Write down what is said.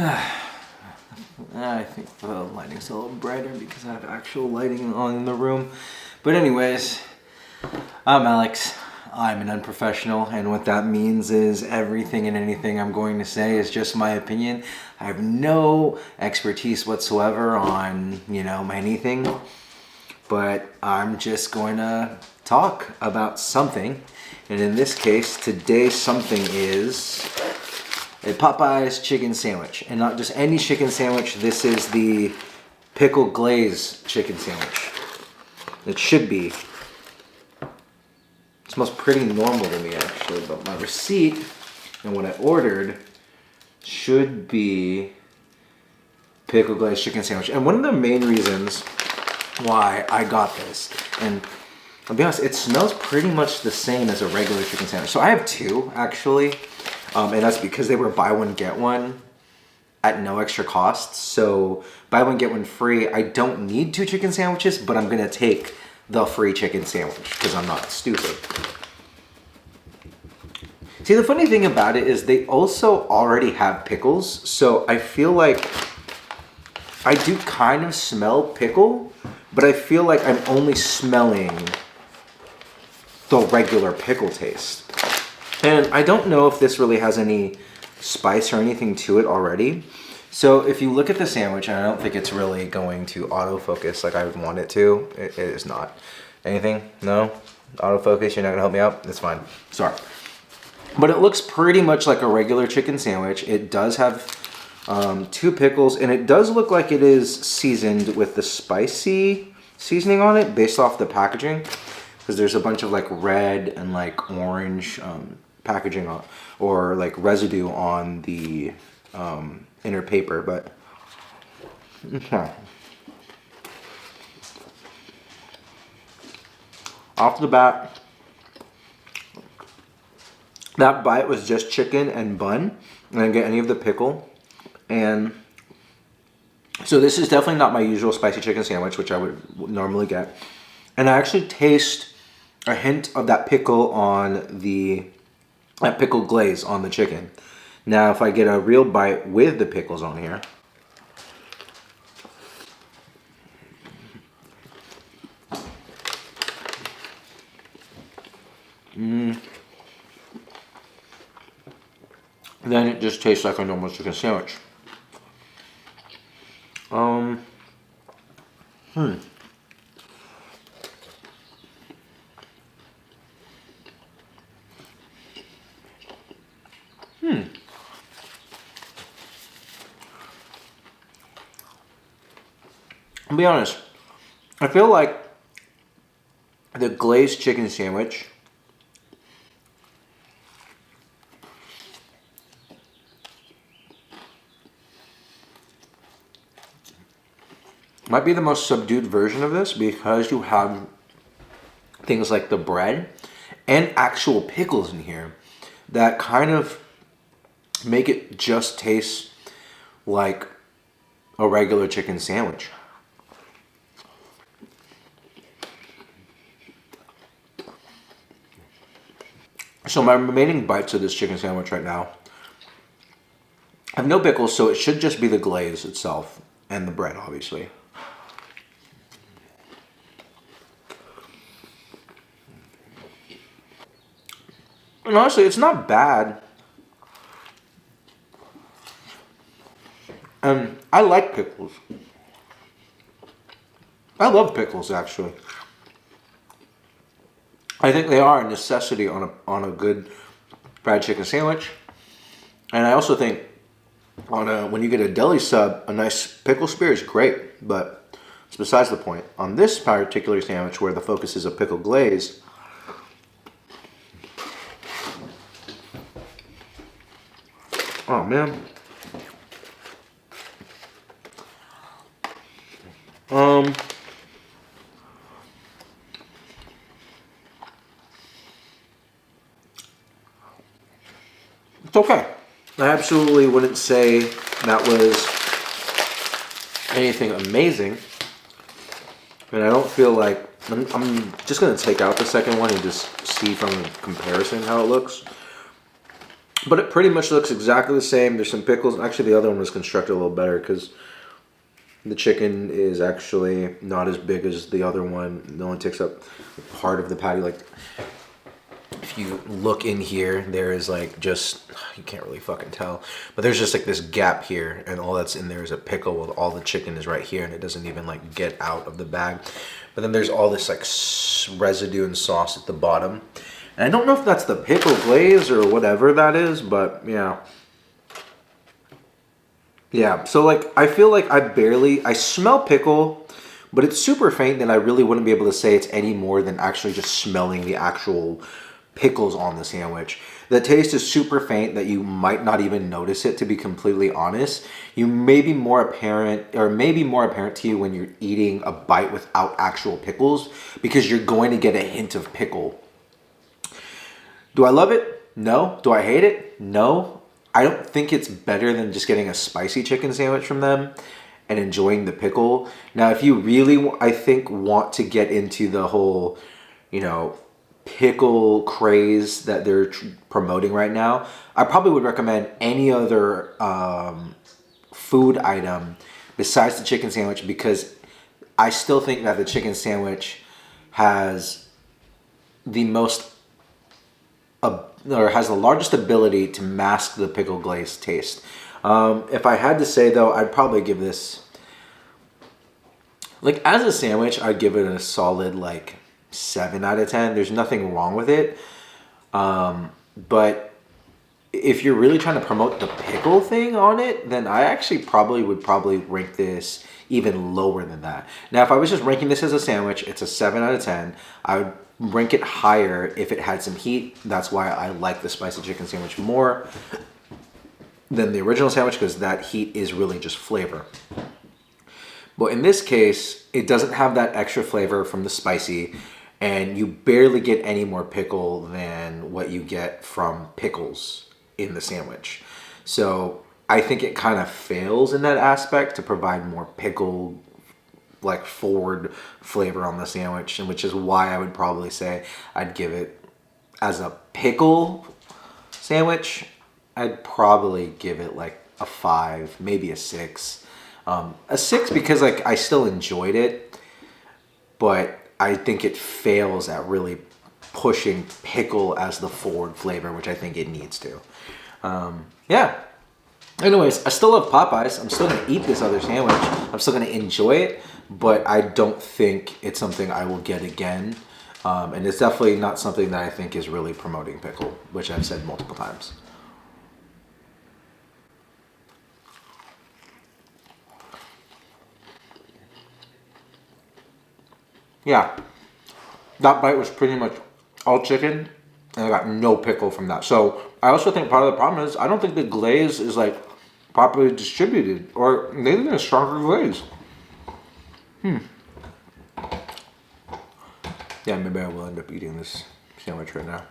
I think the lighting's a little brighter because I have actual lighting on in the room. But anyways, I'm Alex. I'm an unprofessional, and what that means is everything and anything I'm going to say is just my opinion. I have no expertise whatsoever on, anything, but I'm just going to talk about something. And in this case, today's something is a Popeyes chicken sandwich. And not just any chicken sandwich, this is the pickle glaze chicken sandwich. It should be. It smells pretty normal to me actually, but my receipt and what I ordered should be pickle glaze chicken sandwich. And one of the main reasons why I got this, and I'll be honest, it smells pretty much the same as a regular chicken sandwich. So I have two actually, and that's because they were buy one get one at no extra cost. So buy one get one free. I don't need two chicken sandwiches, but I'm gonna take the free chicken sandwich because I'm not stupid. See, the funny thing about it is they also already have pickles, so I feel like I do kind of smell pickle, but I feel like I'm only smelling the regular pickle taste. And I don't know if this really has any spice or anything to it already. So if you look at the sandwich, and I don't think it's really going to autofocus like I would want it to. It is not. Anything? No? Autofocus, you're not gonna help me out? That's fine. Sorry. But it looks pretty much like a regular chicken sandwich. It does have two pickles, and it does look like it is seasoned with the spicy seasoning on it based off the packaging. Because there's a bunch of like red and like orange packaging on, or like residue on the inner paper, but okay. Off the bat, that bite was just chicken and bun. I didn't get any of the pickle, and so this is definitely not my usual spicy chicken sandwich, which I would normally get. And I actually taste a hint of that pickle on that pickle glaze on the chicken. Now, if I get a real bite with the pickles on here, then it just tastes like a normal chicken sandwich. I'll be honest, I feel like the glazed chicken sandwich might be the most subdued version of this because you have things like the bread and actual pickles in here that kind of make it just taste like a regular chicken sandwich. So my remaining bites of this chicken sandwich right now have no pickles, so it should just be the glaze itself and the bread, obviously. And honestly, it's not bad. And I like pickles. I love pickles, actually. I think they are a necessity on a good fried chicken sandwich. And I also think when you get a deli sub, a nice pickle spear is great, but it's besides the point. On this particular sandwich, where the focus is a pickle glaze, oh man. It's okay. I absolutely wouldn't say that was anything amazing. And I don't feel like, I'm just going to take out the second one and just see from comparison how it looks. But it pretty much looks exactly the same. There's some pickles. Actually, the other one was constructed a little better because the chicken is actually not as big as the other one. It only takes up part of the patty. Like, if you look in here, there is like just, you can't really fucking tell, but there's just like this gap here, and all that's in there is a pickle with all the chicken is right here, and it doesn't even like get out of the bag. But then there's all this like residue and sauce at the bottom. And I don't know if that's the pickle glaze or whatever that is, but yeah. Yeah, so like I feel like I smell pickle, but it's super faint that I really wouldn't be able to say it's any more than actually just smelling the actual pickles on the sandwich. The taste is super faint that you might not even notice it, to be completely honest. You may be more apparent, or maybe more apparent to you when you're eating a bite without actual pickles, because you're going to get a hint of pickle. Do I love it? No. Do I hate it? No. I don't think it's better than just getting a spicy chicken sandwich from them and enjoying the pickle. Now, if you really, I think, want to get into the whole, you know, pickle craze that they're promoting right now, I probably would recommend any other food item besides the chicken sandwich, because I still think that the chicken sandwich has the most or has the largest ability to mask the pickle glaze taste. If I had to say though, I'd probably give this, like as a sandwich, I'd give it a solid like 7 out of 10. There's nothing wrong with it. But if you're really trying to promote the pickle thing on it, then I actually would rank this even lower than that. Now, if I was just ranking this as a sandwich, it's a 7 out of 10. I would rank it higher if it had some heat. That's why I like the spicy chicken sandwich more than the original sandwich, because that heat is really just flavor. But in this case, it doesn't have that extra flavor from the spicy, and you barely get any more pickle than what you get from pickles in the sandwich. So I think it kind of fails in that aspect to provide more pickle like forward flavor on the sandwich, and which is why I would probably say I'd give it, as a pickle sandwich, I'd probably give it like a 5, maybe a 6. A 6 because like I still enjoyed it, but I think it fails at really pushing pickle as the forward flavor, which I think it needs to. Yeah. Anyways, I still love Popeyes. I'm still going to eat this other sandwich. I'm still going to enjoy it, but I don't think it's something I will get again. And it's definitely not something that I think is really promoting pickle, which I've said multiple times. Yeah, that bite was pretty much all chicken, and I got no pickle from that. So I also think part of the problem is I don't think the glaze is like properly distributed, or maybe a stronger glaze. Yeah, maybe I will end up eating this sandwich right now.